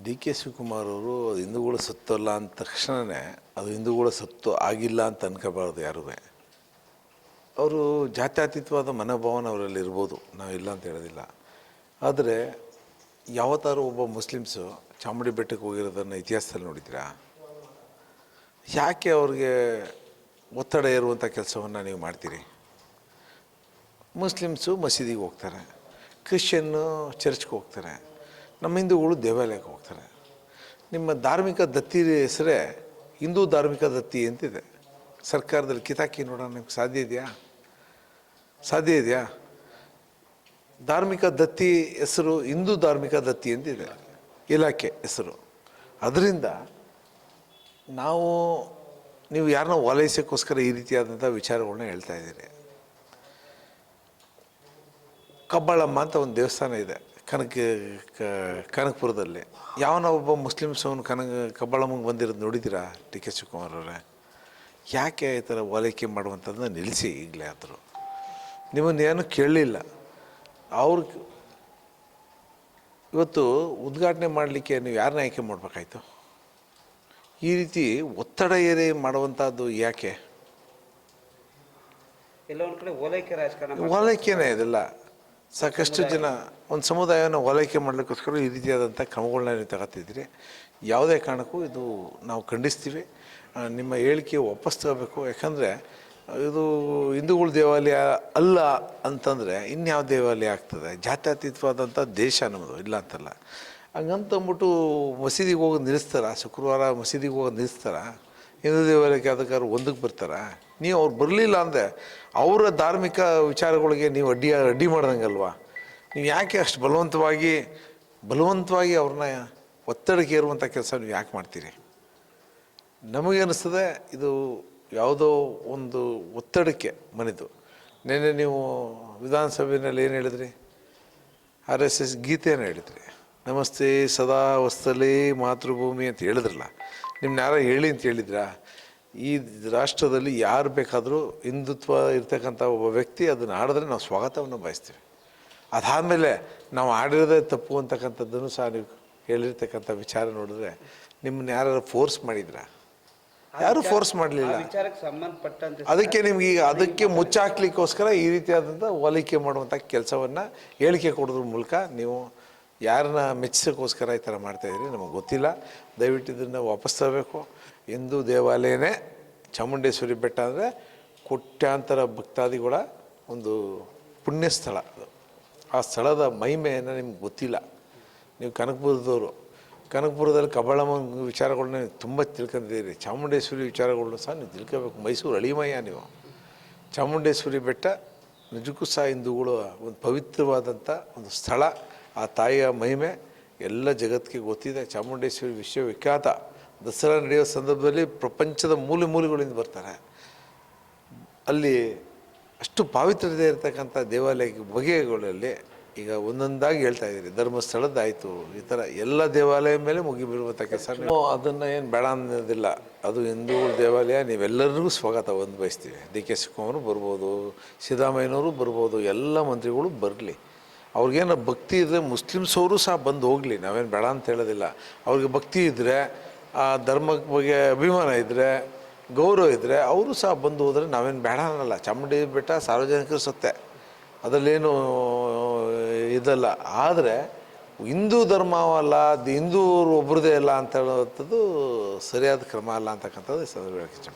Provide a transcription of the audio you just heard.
D K Shivakumar ಅವರು ಹಿಂದೂಗಳ ಸತ್ತು ಅಲ್ಲ ಅಂದ ತಕ್ಷಣವೇ ಅದು ಹಿಂದೂಗಳ ಸತ್ತು ಆಗಿಲ್ಲ ಅಂತ ಅನ್ಕೋಬಾರ್ದು ಯಾರೂ. ಅವರು ಜಾತ್ಯತೀತವಾದ ಮನೋಭಾವನೆ ಅವರಲ್ಲಿ ಇರ್ಬೋದು, ನಾವು ಇಲ್ಲ ಅಂತ ಹೇಳೋದಿಲ್ಲ. ಆದರೆ ಯಾವತ್ತಾರು ಒಬ್ಬ ಮುಸ್ಲಿಮ್ಸು ಚಾಮುಂಡಿ ಬೆಟ್ಟಕ್ಕೆ ಹೋಗಿರೋದನ್ನು ಇತಿಹಾಸದಲ್ಲಿ ನೋಡಿದ್ದೀರಾ? ಯಾಕೆ ಅವ್ರಿಗೆ ಒತ್ತಡ ಏರುವಂಥ ಕೆಲಸವನ್ನು ನೀವು ಮಾಡ್ತೀರಿ? ಮುಸ್ಲಿಮ್ಸು ಮಸೀದಿಗೆ ಹೋಗ್ತಾರೆ, ಕ್ರಿಶ್ಚಿಯನ್ನು ಚರ್ಚ್ಗೆ ಹೋಗ್ತಾರೆ, ನಮ್ಮ ಹಿಂದೂಗಳು ದೇವಾಲಯಕ್ಕೆ ಹೋಗ್ತಾರೆ. ನಿಮ್ಮ ಧಾರ್ಮಿಕ ದತ್ತಿ ಹೆಸರೇ ಹಿಂದೂ ಧಾರ್ಮಿಕ ದತ್ತಿ ಅಂತಿದೆ. ಸರ್ಕಾರದಲ್ಲಿ ಕಿತಾಕಿ ನೋಡೋಣ, ನಿಮ್ಗೆ ಸಾಧ್ಯ ಇದೆಯಾ? ಸಾಧ್ಯ ಇದೆಯಾ? ಧಾರ್ಮಿಕ ದತ್ತಿ ಹೆಸರು ಹಿಂದೂ ಧಾರ್ಮಿಕ ದತ್ತಿ ಅಂತಿದೆ ಇಲಾಖೆ ಹೆಸರು. ಅದರಿಂದ ನೀವು ಯಾರನ್ನ ಓಲೈಸೋಕ್ಕೋಸ್ಕರ ಈ ರೀತಿಯಾದಂಥ ವಿಚಾರಗಳನ್ನ ಹೇಳ್ತಾ ಇದ್ದೀರಿ. ಕಬ್ಬಾಳಮ್ಮ ಅಂತ ಒಂದು ದೇವಸ್ಥಾನ ಇದೆ ಕನಕಪುರದಲ್ಲಿ. ಯಾವನ ಒಬ್ಬ ಮುಸ್ಲಿಮ್ಸ್ ಅವನು ಕಬ್ಬಾಳಮ್ಮಗೆ ಬಂದಿರೋದು ನೋಡಿದ್ದೀರಾ? ಡಿ ಕೆ ಶಿವಕುಮಾರ್ ಅವರೇ, ಯಾಕೆ ಈ ಥರ ಓಲೈಕೆ ಮಾಡುವಂಥದ್ದನ್ನ ನಿಲ್ಲಿಸಿ. ಈಗಲೇ ಆದರೂ ನಿಮ್ಮನ್ನೇನು ಕೇಳಲಿಲ್ಲ. ಅವ್ರು ಇವತ್ತು ಉದ್ಘಾಟನೆ ಮಾಡಲಿಕ್ಕೆ ನೀವು ಯಾರನ್ನ ಆಯ್ಕೆ ಮಾಡಬೇಕಾಯ್ತು? ಈ ರೀತಿ ಒತ್ತಡ ಏರಿ ಮಾಡುವಂಥದ್ದು ಯಾಕೆ? ಎಲ್ಲ ಒಂದು ಕಡೆ ಓಲೈಕೆ ರಾಜಕಾರಣ, ಓಲೈಕೆನೇ ಇದೆಲ್ಲ. ಸಾಕಷ್ಟು ಜನ ಒಂದು ಸಮುದಾಯವನ್ನು ಓಲೈಕೆ ಮಾಡಲಿಕ್ಕೋಸ್ಕರ ಈ ರೀತಿಯಾದಂಥ ಕ್ರಮಗಳನ್ನ ನೀವು ತಗೋತಿದ್ದೀರಿ. ಯಾವುದೇ ಕಾರಣಕ್ಕೂ ಇದು ನಾವು ಖಂಡಿಸ್ತೀವಿ. ನಿಮ್ಮ ಹೇಳಿಕೆ ವಾಪಸ್ ತಗೋಬೇಕು. ಯಾಕಂದರೆ ಇದು ಹಿಂದೂಗಳ ದೇವಾಲಯ ಅಲ್ಲ ಅಂತಂದರೆ ಇನ್ಯಾವ ದೇವಾಲಯ ಆಗ್ತದೆ? ಜಾತ್ಯತೀತವಾದಂಥ ದೇಶ ನಮ್ಮದು, ಇಲ್ಲ ಅಂತಲ್ಲ. ಹಂಗಂತಂದ್ಬಿಟ್ಟು ಮಸೀದಿಗೆ ಹೋಗೋದು ನಿಲ್ಲಿಸ್ತಾರ? ಶುಕ್ರವಾರ ಮಸೀದಿಗೆ ಹೋಗೋದು ನಿಲ್ಲಿಸ್ತಾರ? ಹಿಂದೂ ದೇವಾಲಯಕ್ಕೆ ಅದಕ್ಕಾದ್ರು ಒಂದಕ್ಕೆ ಬರ್ತಾರ? ನೀವು ಅವ್ರು ಬರಲಿಲ್ಲ ಅಂದರೆ ಅವರ ಧಾರ್ಮಿಕ ವಿಚಾರಗಳಿಗೆ ನೀವು ಅಡ್ಡಿ ಮಾಡ್ದಂಗಲ್ವಾ? ನೀವು ಯಾಕೆ ಅಷ್ಟು ಬಲವಂತವಾಗಿ ಅವ್ರನ್ನ ಒತ್ತಡಕ್ಕೆ ಏರುವಂಥ ಕೆಲಸ ನೀವು ಯಾಕೆ ಮಾಡ್ತೀರಿ? ನಮಗೆ ಅನ್ನಿಸ್ತದೆ ಇದು ಯಾವುದೋ ಒಂದು ಒತ್ತಡಕ್ಕೆ ಮನೆದು. ನೆನ್ನೆ ನೀವು ವಿಧಾನಸಭೆಯಲ್ಲಿ ಏನು ಹೇಳಿದ್ರಿ? RSS ಗೀತೆಯನ್ನು ಹೇಳಿದ್ರಿ. ನಮಸ್ತೆ ಸದಾ ವಸ್ತಲೇ ಮಾತೃಭೂಮಿ ಅಂತ ಹೇಳಿದ್ರಲ್ಲ. ನಿಮ್ಮನ್ನ ಯಾರೋ ಹೇಳಿ ಅಂತ ಹೇಳಿದ್ರಾ? ಈ ರಾಷ್ಟ್ರದಲ್ಲಿ ಯಾರು ಬೇಕಾದರೂ ಹಿಂದುತ್ವ ಇರ್ತಕ್ಕಂಥ ಒಬ್ಬ ವ್ಯಕ್ತಿ ಅದನ್ನು ಆಡಿದ್ರೆ ನಾವು ಸ್ವಾಗತವನ್ನು ಬಯಸ್ತೀವಿ. ಅದಾದಮೇಲೆ ನಾವು ಆಡಿರೋದೇ ತಪ್ಪು ಅಂತಕ್ಕಂಥದ್ದನ್ನು ಸಹ ನೀವು ಹೇಳಿರ್ತಕ್ಕಂಥ ವಿಚಾರ ನೋಡಿದ್ರೆ ನಿಮ್ಮನ್ನ ಯಾರು ಫೋರ್ಸ್ ಮಾಡಿದ್ರಾ? ಯಾರೂ ಫೋರ್ಸ್ ಮಾಡಲಿಲ್ಲ. ಅದಕ್ಕೆ ನಿಮ್ಗೆ ಈಗ ಅದಕ್ಕೆ ಮುಚ್ಚಾಕ್ಲಿಕ್ಕೋಸ್ಕರ ಈ ರೀತಿಯಾದಂಥ ಓಲೈಕೆ ಮಾಡುವಂಥ ಕೆಲಸವನ್ನು ಹೇಳಿಕೆ ಕೊಡೋದ್ರ ಮೂಲಕ ನೀವು ಯಾರನ್ನ ಮೆಚ್ಚಿಸೋಕ್ಕೋಸ್ಕರ ಈ ಥರ ಮಾಡ್ತಾಯಿದ್ರಿ ನಮಗೆ ಗೊತ್ತಿಲ್ಲ. ದಯವಿಟ್ಟು ಇದನ್ನು ವಾಪಸ್ ತರಬೇಕು. ಹಿಂದೂ ದೇವಾಲಯನೇ ಚಾಮುಂಡೇಶ್ವರಿ ಬೆಟ್ಟ ಅಂದರೆ ಕೋಟ್ಯಾಂತರ ಭಕ್ತಾದಿಗಳ ಒಂದು ಪುಣ್ಯ ಸ್ಥಳ ಅದು. ಆ ಸ್ಥಳದ ಮಹಿಮೆಯನ್ನು ನಿಮ್ಗೆ ಗೊತ್ತಿಲ್ಲ. ನೀವು ಕನಕಪುರದಲ್ಲಿ ಕಬ್ಬಾಳಮ್ಮ ವಿಚಾರಗಳನ್ನ ತುಂಬ ತಿಳ್ಕೊಂಡಿದ್ದೀರಿ. ಚಾಮುಂಡೇಶ್ವರಿ ವಿಚಾರಗಳನ್ನ ಸಹ ನೀವು ತಿಳ್ಕೋಬೇಕು. ಮೈಸೂರು ಅಳಿಮಯ್ಯ ನೀವು. ಚಾಮುಂಡೇಶ್ವರಿ ಬೆಟ್ಟ ನಿಜಕ್ಕೂ ಸಹ ಹಿಂದೂಗಳು ಒಂದು ಪವಿತ್ರವಾದಂಥ ಒಂದು ಸ್ಥಳ. ಆ ತಾಯಿಯ ಮಹಿಮೆ ಎಲ್ಲ ಜಗತ್ತಿಗೆ ಗೊತ್ತಿದೆ. ಚಾಮುಂಡೇಶ್ವರಿ ವಿಶ್ವವಿಖ್ಯಾತ. ದಸರಾ ನಡೆಯೋ ಸಂದರ್ಭದಲ್ಲಿ ಪ್ರಪಂಚದ ಮೂಲೆಗಳಿಂದ ಬರ್ತಾರೆ. ಅಲ್ಲಿ ಅಷ್ಟು ಪಾವಿತ್ರತೆ ಇರತಕ್ಕಂಥ ದೇವಾಲಯ ಬಗೆಗಳಲ್ಲಿ ಈಗ ಒಂದೊಂದಾಗಿ ಹೇಳ್ತಾ ಇದ್ದೀರಿ. ಧರ್ಮಸ್ಥಳದ್ದಾಯಿತು, ಈ ಥರ ಎಲ್ಲ ದೇವಾಲಯ ಮೇಲೆ ಮುಗಿಬಿರುವಂಥ ಕೆಲಸ. ಅದನ್ನು ಏನು ಬೇಡ ಅನ್ನೋದಿಲ್ಲ. ಅದು ಹಿಂದೂಗಳ ದೇವಾಲಯ. ನೀವೆಲ್ಲರಿಗೂ ಸ್ವಾಗತ ಒಂದು ಬಯಸ್ತೀವಿ. ಡಿ ಕೆ ಶಿವಕುಮಾರ್ ಬರ್ಬೋದು, ಸಿದ್ದರಾಮಯ್ಯನವರು ಬರ್ಬೋದು, ಎಲ್ಲ ಮಂತ್ರಿಗಳು ಬರಲಿ. ಅವ್ರಿಗೇನು ಭಕ್ತಿ ಇದ್ದರೆ ಮುಸ್ಲಿಮ್ಸ್ ಅವರು ಸಹ ಬಂದು ಹೋಗಲಿ, ನಾವೇನು ಬೇಡ ಅಂತ ಹೇಳೋದಿಲ್ಲ. ಅವ್ರಿಗೆ ಭಕ್ತಿ ಇದ್ದರೆ, ಆ ಧರ್ಮದ ಬಗ್ಗೆ ಅಭಿಮಾನ ಇದ್ದರೆ, ಗೌರವ ಇದ್ದರೆ ಅವರು ಸಹ ಬಂದು ಹೋದರೆ ನಾವೇನು ಬೇಡ ಅನ್ನಲ್ಲ. ಚಾಮುಂಡಿ ಬೆಟ್ಟ ಸಾರ್ವಜನಿಕರು ಸತ್ತೆ, ಅದರಲ್ಲೇನು ಇದಲ್ಲ. ಆದರೆ ಹಿಂದೂ ಧರ್ಮವಲ್ಲ, ಅದು ಹಿಂದೂರು ಒಬ್ರದೇ ಅಲ್ಲ ಅಂತ ಹೇಳುವಂಥದ್ದು ಸರಿಯಾದ ಕ್ರಮ ಅಲ್ಲ ಅಂತಕ್ಕಂಥದ್ದು ಈ ಸಂದರ್ಭ.